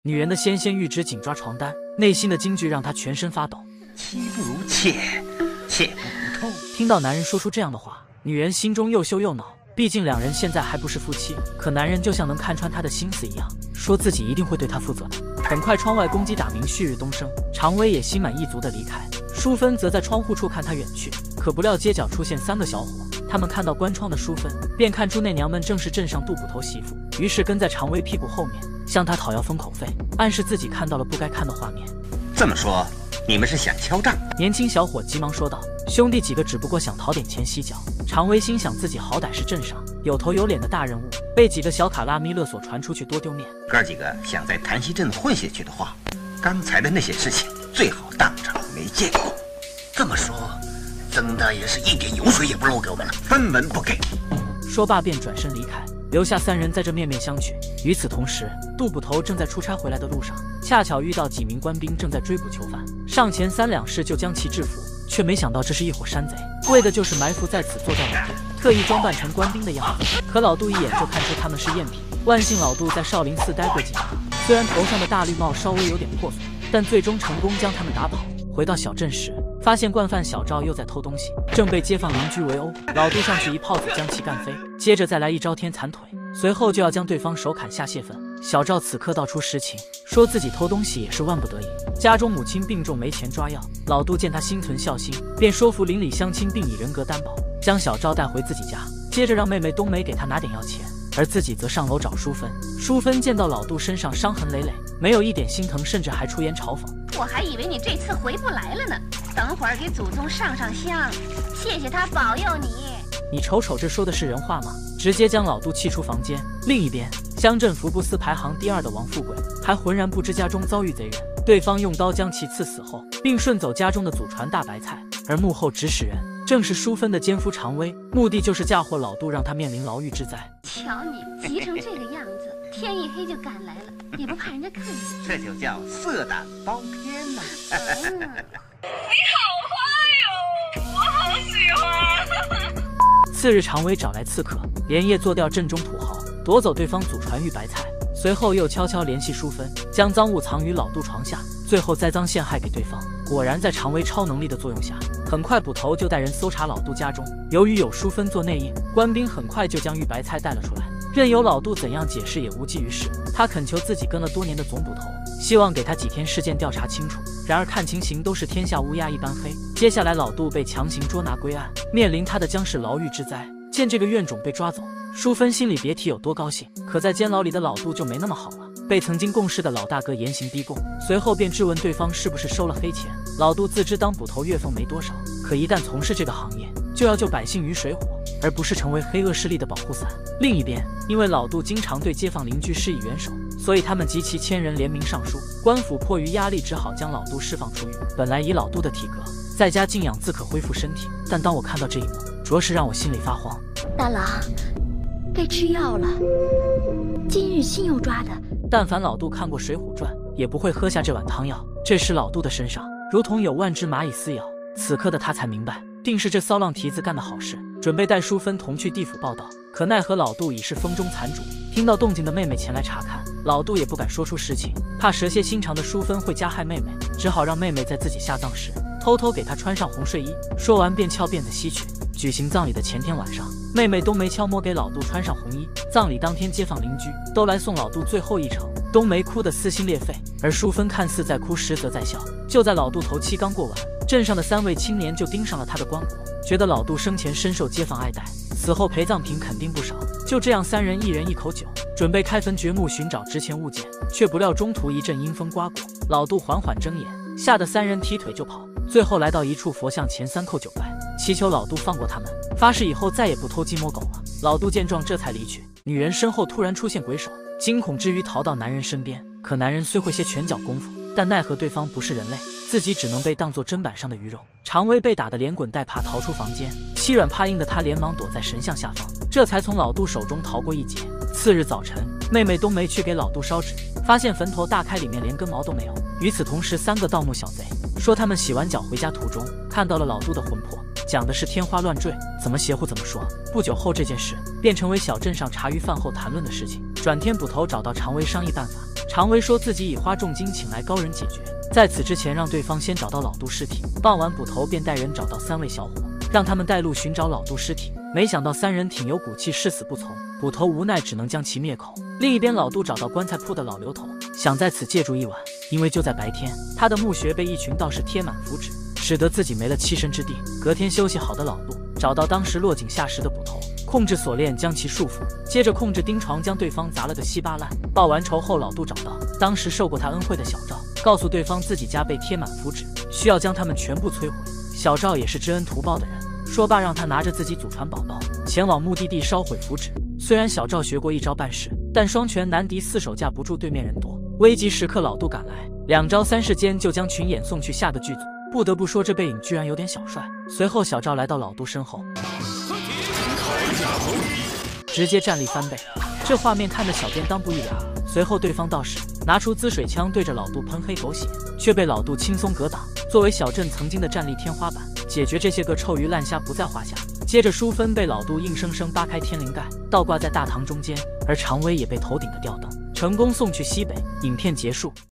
女人的纤纤玉指紧抓床单，内心的惊惧让她全身发抖。妻不如妾，妾不如偷。听到男人说出这样的话，女人心中又羞又恼。毕竟两人现在还不是夫妻，可男人就像能看穿她的心思一样，说自己一定会对她负责的。很快，窗外公鸡打鸣，旭日东升，常威也心满意足地离开。淑芬则在窗户处看他远去，可不料街角出现3个小伙。他们看到关窗的淑芬，便看出那娘们正是镇上杜捕头媳妇，于是跟在常威屁股后面，向他讨要封口费，暗示自己看到了不该看的画面。这么说，你们是想敲诈？年轻小伙急忙说道。兄弟几个只不过想讨点钱洗脚。常威心想自己好歹是镇上有头有脸的大人物，被几个小卡拉米勒所传出去多丢面。哥几个想在潭溪镇混下去的话，刚才的那些事情最好当场没见过。这么说，曾大爷是一点油水也不漏给我们了，分文不给。说罢便转身离开，留下3人在这面面相觑。与此同时，杜捕头正在出差回来的路上，恰巧遇到几名官兵正在追捕囚犯，上前3两式就将其制服，却没想到这是一伙山贼，为的就是埋伏在此做掉老杜，特意装扮成官兵的样子。可老杜一眼就看出他们是赝品。万幸老杜在少林寺待过几年，虽然头上的大绿帽稍微有点破损，但最终成功将他们打跑。回到小镇时，发现惯犯小赵又在偷东西，正被街坊邻居围殴。老杜上去一炮子将其干飞，接着再来一招天残腿，随后就要将对方手砍下泄愤。小赵此刻道出实情，说自己偷东西也是万不得已，家中母亲病重没钱抓药。老杜见他心存孝心，便说服邻里乡亲并以人格担保，将小赵带回自己家，接着让妹妹冬梅给他拿点药钱，而自己则上楼找淑芬。淑芬见到老杜身上伤痕累累，没有一点心疼，甚至还出言嘲讽：我还以为你这次回不来了呢，等会儿给祖宗上上香，谢谢他保佑你。你瞅瞅，这说的是人话吗？直接将老杜气出房间。另一边，乡镇福布斯排行第2的王富贵还浑然不知家中遭遇贼人，对方用刀将其刺死后，并顺走家中的祖传大白菜，而幕后指使人正是淑芬的奸夫常威，目的就是嫁祸老杜，让他面临牢狱之灾。瞧你急成这个样子，天一黑就赶来了，也不怕人家看见。这就叫色胆包天呐！你好坏哟，我好喜欢。次日，常威找来刺客，连夜做掉镇中土豪，夺走对方祖传玉白菜，随后又悄悄联系淑芬，将赃物藏于老杜床下，最后栽赃陷害给对方。果然，在常威超能力的作用下，很快捕头就带人搜查老杜家中。由于有淑芬做内应，官兵很快就将玉白菜带了出来。任由老杜怎样解释也无济于事，他恳求自己跟了多年的总捕头，希望给他几天事件调查清楚。然而看情形都是天下乌鸦一般黑，接下来老杜被强行捉拿归案，面临他的将是牢狱之灾。见这个怨种被抓走，淑芬心里别提有多高兴。可在监牢里的老杜就没那么好了，被曾经共事的老大哥严刑逼供，随后便质问对方是不是收了黑钱。老杜自知当捕头月俸没多少，可一旦从事这个行业，就要救百姓于水火，而不是成为黑恶势力的保护伞。另一边，因为老杜经常对街坊邻居施以援手，所以他们集齐1000人联名上书，官府迫于压力只好将老杜释放出狱。本来以老杜的体格，在家静养自可恢复身体，但当我看到这一幕，着实让我心里发慌。大郎，该吃药了，今日新又抓的。但凡老杜看过《水浒传》，也不会喝下这碗汤药。这时老杜的身上如同有万只蚂蚁撕咬，此刻的他才明白，定是这骚浪蹄子干的好事，准备带淑芬同去地府报道。可奈何老杜已是风中残烛，听到动静的妹妹前来查看，老杜也不敢说出实情，怕蛇蝎心肠的淑芬会加害妹妹，只好让妹妹在自己下葬时偷偷给她穿上红睡衣。说完便翘辫子西去。举行葬礼的前天晚上，妹妹冬梅悄摸给老杜穿上红衣。葬礼当天，街坊邻居都来送老杜最后一程，冬梅哭得撕心裂肺，而淑芬看似在哭，实则在笑。就在老杜头七刚过完，镇上的3位青年就盯上了他的棺椁，觉得老杜生前深受街坊爱戴，死后陪葬品肯定不少。就这样，3人一人一口酒，准备开坟掘墓寻找值钱物件，却不料中途一阵阴风刮过，老杜缓缓睁眼，吓得3人踢腿就跑。最后来到一处佛像前3叩9拜，祈求老杜放过他们，发誓以后再也不偷鸡摸狗了。老杜见状这才离去。女人身后突然出现鬼手，惊恐之余逃到男人身边，可男人虽会些拳脚功夫，但奈何对方不是人类，自己只能被当作砧板上的鱼肉。常威被打得连滚带爬逃出房间，欺软怕硬的他连忙躲在神像下方，这才从老杜手中逃过一劫。次日早晨，妹妹冬梅去给老杜烧纸，发现坟头大开，里面连根毛都没有。与此同时，3个盗墓小贼说他们洗完脚回家途中看到了老杜的魂魄，讲的是天花乱坠，怎么邪乎怎么说。不久后，这件事便成为小镇上茶余饭后谈论的事情。转天捕头找到常威商议办法，常威说自己已花重金请来高人解决，在此之前让对方先找到老杜尸体。傍晚捕头便带人找到3位小伙，让他们带路寻找老杜尸体。没想到3人挺有骨气，誓死不从。捕头无奈只能将其灭口。另一边，老杜找到棺材铺的老刘头，想在此借住一晚，因为就在白天，他的墓穴被一群道士贴满符纸，使得自己没了栖身之地。隔天休息好的老杜找到当时落井下石的捕头，控制锁链将其束缚，接着控制钉床将对方砸了个稀巴烂。报完仇后，老杜找到当时受过他恩惠的小赵，告诉对方自己家被贴满符纸，需要将他们全部摧毁。小赵也是知恩图报的人，说罢让他拿着自己祖传宝刀前往目的地烧毁符纸。虽然小赵学过一招半式，但双拳难敌4手架不住对面人多。危急时刻，老杜赶来，2招3式间就将群演送去下个剧组。不得不说，这背影居然有点小帅。随后，小赵来到老杜身后，直接战力翻倍，这画面看得小便当不一凉。随后，对方道士拿出滋水枪对着老杜喷黑狗血，却被老杜轻松格挡。作为小镇曾经的战力天花板，解决这些个臭鱼烂虾不在话下。接着，淑芬被老杜硬生生扒开天灵盖，倒挂在大堂中间，而常威也被头顶的吊灯成功送去西北。影片结束。